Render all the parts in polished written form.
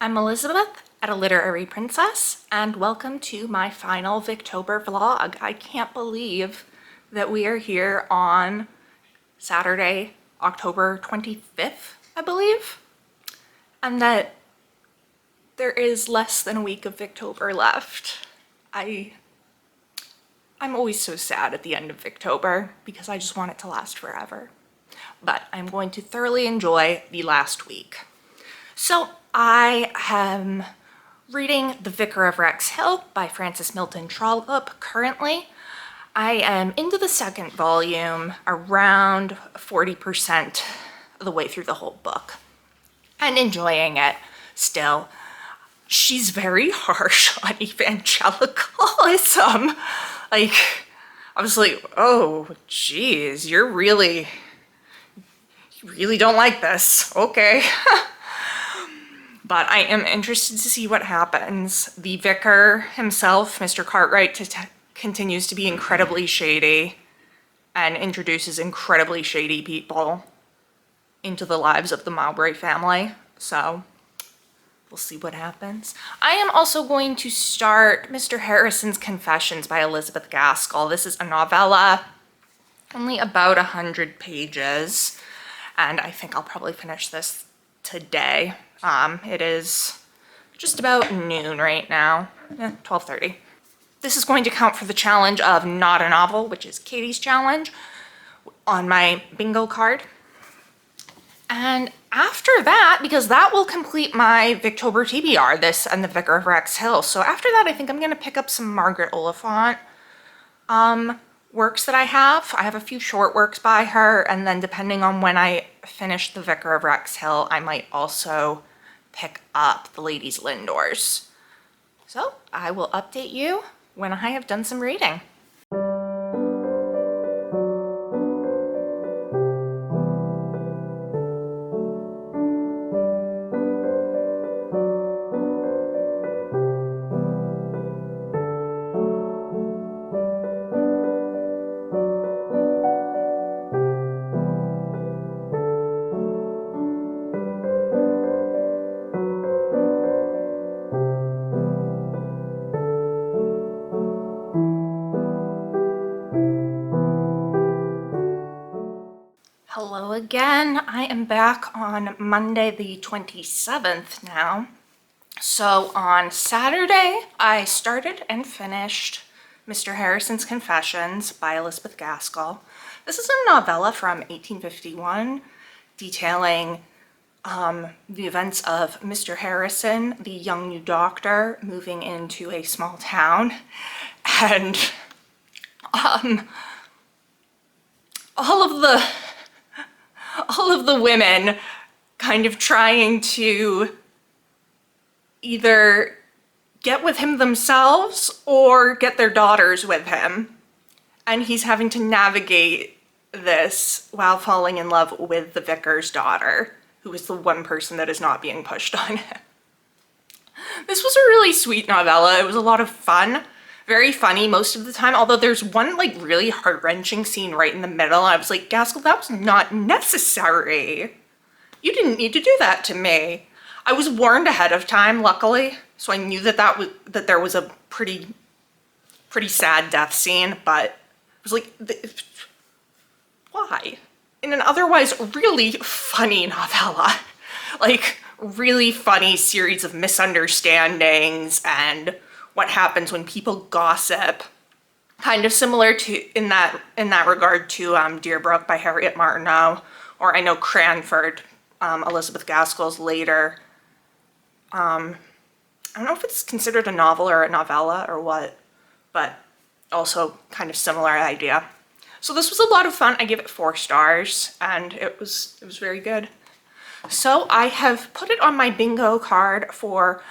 I'm Elizabeth at A Literary Princess, and welcome to my final Victober vlog. I can't believe that we are here on Saturday, October 25th, I believe, and that there is less than a week of Victober left. I'm always so sad at the end of Victober because I just want it to last forever. But I'm going to thoroughly enjoy the last week. So I am reading The Vicar of Wrexhill by Frances Milton Trollope currently. I am into the second volume, around 40% of the way through the whole book, and enjoying it still. She's very harsh on evangelicalism. Like, I was like, oh, geez, you really don't like this. Okay. But I am interested to see what happens. The vicar himself, Mr. Cartwright, continues to be incredibly shady and introduces incredibly shady people into the lives of the Mowbray family. So we'll see what happens. I am also going to start Mr. Harrison's Confessions by Elizabeth Gaskell. This is a novella, only about 100 pages, and I think I'll probably finish this today. It is just about noon right now, 12:30. This is going to count for the challenge of Not a Novel, which is Katie's challenge, on my bingo card. And after that, because that will complete my Victober TBR, this and The Vicar of Wrexhill. So after that, I think I'm going to pick up some Margaret Oliphant works that I have. I have a few short works by her, and then depending on when I finish The Vicar of Wrexhill, I might also pick up The Ladies Lindors. So I will update you when I have done some reading. Hello again. I am back on Monday the 27th now. So on Saturday, I started and finished Mr. Harrison's Confessions by Elizabeth Gaskell. This is a novella from 1851 detailing the events of Mr. Harrison, the young new doctor, moving into a small town, and all of the women kind of trying to either get with him themselves or get their daughters with him. And he's having to navigate this while falling in love with the vicar's daughter, who is the one person that is not being pushed on him. This was a really sweet novella. It was a lot of fun. Very funny most of the time, although there's one like really heart-wrenching scene right in the middle. I was like, Gaskell, that was not necessary. You didn't need to do that to me. I was warned ahead of time, luckily, so I knew that there was a pretty sad death scene, but I was like, why? In an otherwise really funny novella, like really funny series of misunderstandings and what happens when people gossip, kind of similar to in that regard to Deerbrook by Harriet Martineau, or I know Cranford, Elizabeth Gaskell's later. I don't know if it's considered a novel or a novella or what, but also kind of similar idea. So this was a lot of fun. I give it 4 stars, and it was very good. So I have put it on my bingo card for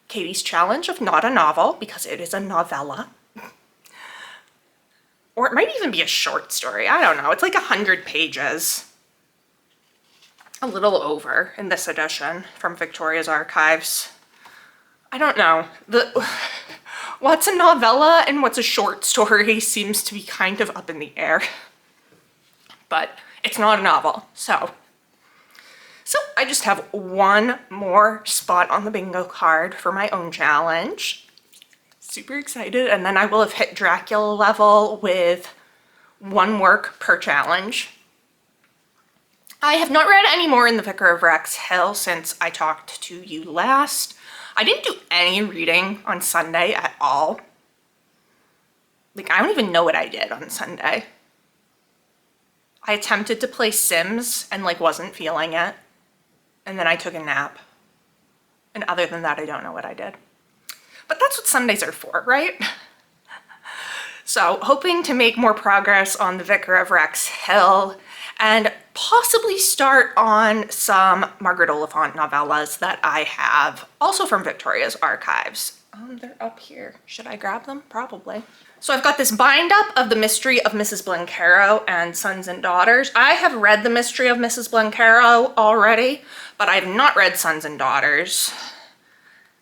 Katie's challenge of Not a Novel, because it is a novella. Or it might even be a short story. I don't know. It's like 100 pages. A little over in this edition from Victoria's Archives. I don't know. What's a novella and what's a short story seems to be kind of up in the air. But it's not a novel, so I just have one more spot on the bingo card for my own challenge. Super excited. And then I will have hit Dracula level with one work per challenge. I have not read any more in the Vicar of Wrexhill since I talked to you last. I didn't do any reading on Sunday at all. Like, I don't even know what I did on Sunday. I attempted to play Sims and like wasn't feeling it. And then I took a nap. And other than that, I don't know what I did. But that's what Sundays are for, right? So hoping to make more progress on the Vicar of Wrexhill and possibly start on some Margaret Oliphant novellas that I have, also from Victoria's archives. They're up here. Should I grab them? Probably. So I've got this bind up of The Mystery of Mrs. Blencarrow and Sons and Daughters. I have read The Mystery of Mrs. Blencarrow already, but I have not read Sons and Daughters.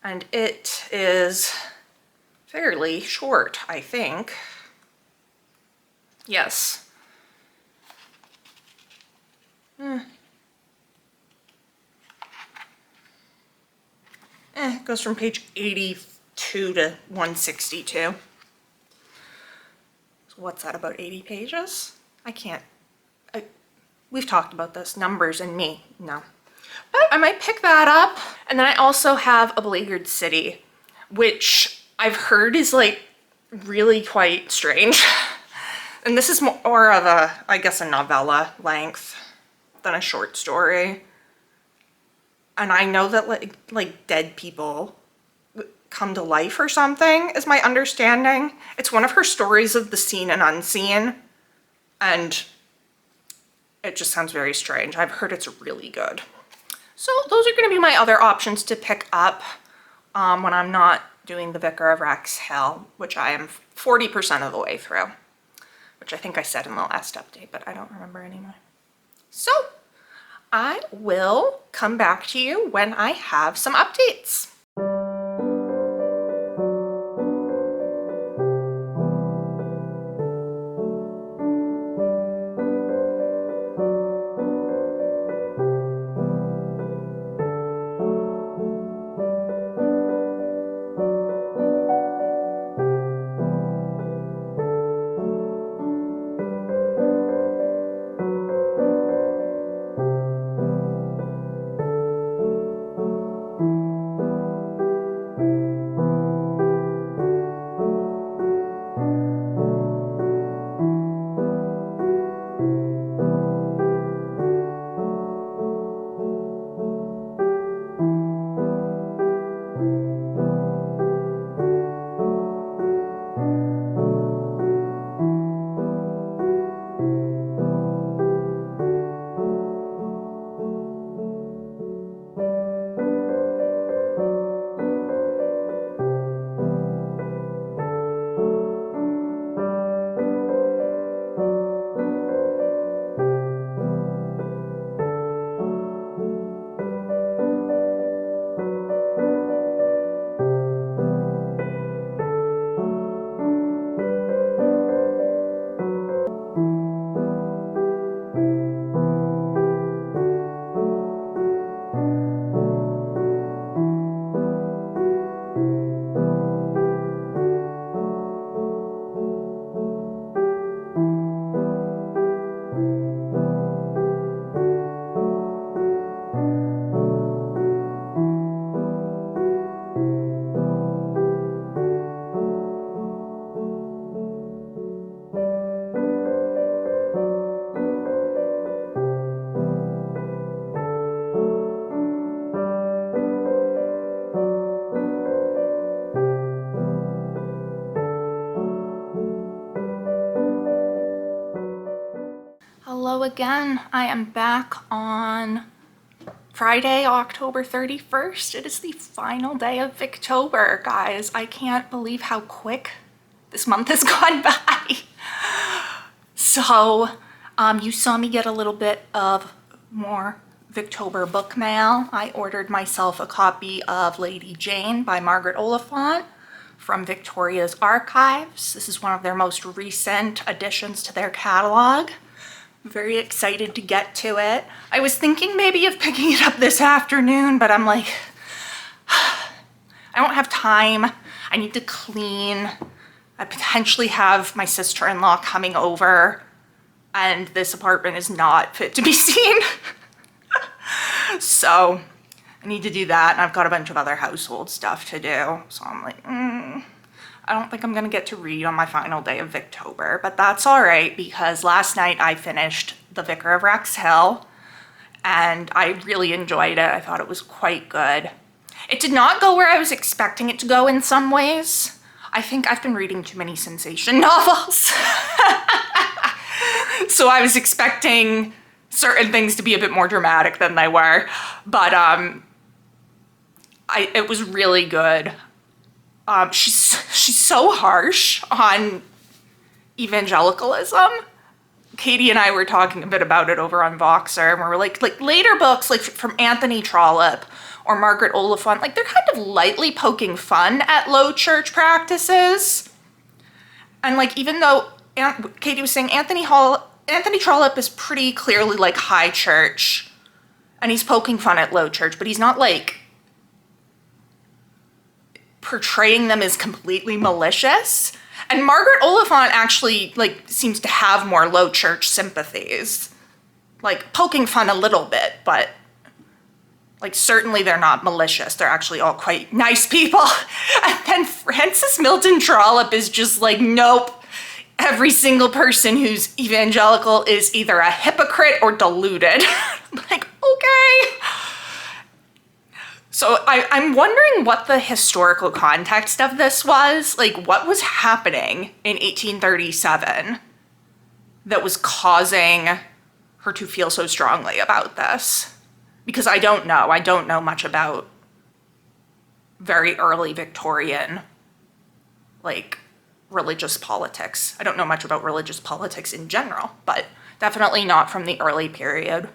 And it is fairly short, I think. Yes. It goes from page 82 to 162. So what's that, about 80 pages? We've talked about this, numbers and me, no. But I might pick that up. And then I also have A Beleaguered City, which I've heard is like really quite strange. And this is more of a, I guess, a novella length than a short story. And I know that like dead people come to life or something is my understanding. It's one of her stories of the seen and unseen. And it just sounds very strange. I've heard it's really good. So those are going to be my other options to pick up when I'm not doing the Vicar of Wrexhill, which I am 40% of the way through, which I think I said in the last update, but I don't remember anymore. So I will come back to you when I have some updates. Hello again. I am back on Friday, October 31st. It is the final day of Victober, guys. I can't believe how quick this month has gone by. So, you saw me get a little bit of more Victober book mail. I ordered myself a copy of Lady Jane by Margaret Oliphant from Victoria's archives. This is one of their most recent additions to their catalog. Very excited to get to it. I was thinking maybe of picking it up this afternoon, but I'm like, I don't have time. I need to clean. I potentially have my sister-in-law coming over, and this apartment is not fit to be seen. So I need to do that, and I've got a bunch of other household stuff to do. So I'm like, I don't think I'm gonna get to read on my final day of Victober, but that's all right because last night I finished The Vicar of Wrexhill and I really enjoyed it. I thought it was quite good. It did not go where I was expecting it to go in some ways. I think I've been reading too many sensation novels. So I was expecting certain things to be a bit more dramatic than they were, but it was really good. She's so harsh on evangelicalism. Katie and I were talking a bit about it over on Voxer, and we were like later books like from Anthony Trollope or Margaret Oliphant, like they're kind of lightly poking fun at low church practices. And like even though Katie was saying Anthony Trollope is pretty clearly like high church, and he's poking fun at low church, but he's not like portraying them as completely malicious. And Margaret Oliphant actually like seems to have more low church sympathies, like poking fun a little bit, but like certainly they're not malicious. They're actually all quite nice people. And then Francis Milton Trollope is just like, nope, every single person who's evangelical is either a hypocrite or deluded. Like, okay. So I'm wondering what the historical context of this was. Like, what was happening in 1837 that was causing her to feel so strongly about this? Because I don't know. I don't know much about very early Victorian, like, religious politics. I don't know much about religious politics in general, but definitely not from the early period.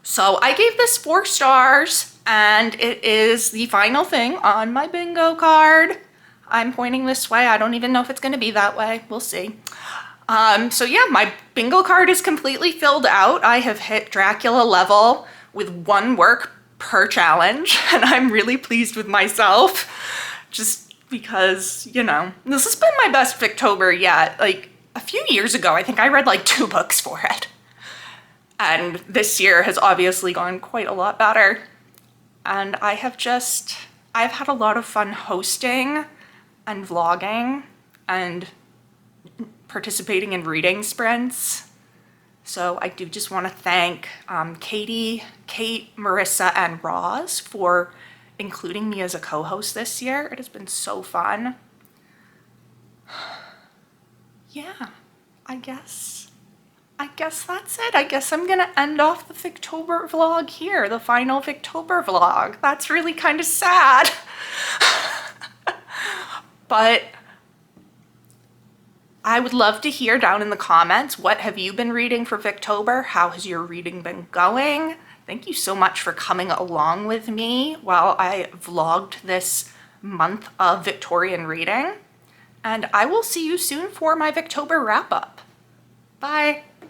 So I gave this 4 stars. And it is the final thing on my bingo card. I'm pointing this way. I don't even know if it's going to be that way. We'll see. So yeah, my bingo card is completely filled out. I have hit Dracula level with 1 work per challenge, and I'm really pleased with myself. Just because, you know, this has been my best Victober yet. Like, a few years ago, I think I read like 2 books for it. And this year has obviously gone quite a lot better. And I've had a lot of fun hosting and vlogging and participating in reading sprints. So I do just want to thank Kate, Marissa, and Roz for including me as a co-host this year. It has been so fun. Yeah, I guess that's it. I guess I'm gonna end off the Victober vlog here, the final Victober vlog. That's really kind of sad. But I would love to hear down in the comments, what have you been reading for Victober? How has your reading been going? Thank you so much for coming along with me while I vlogged this month of Victorian reading. And I will see you soon for my Victober wrap up. Bye.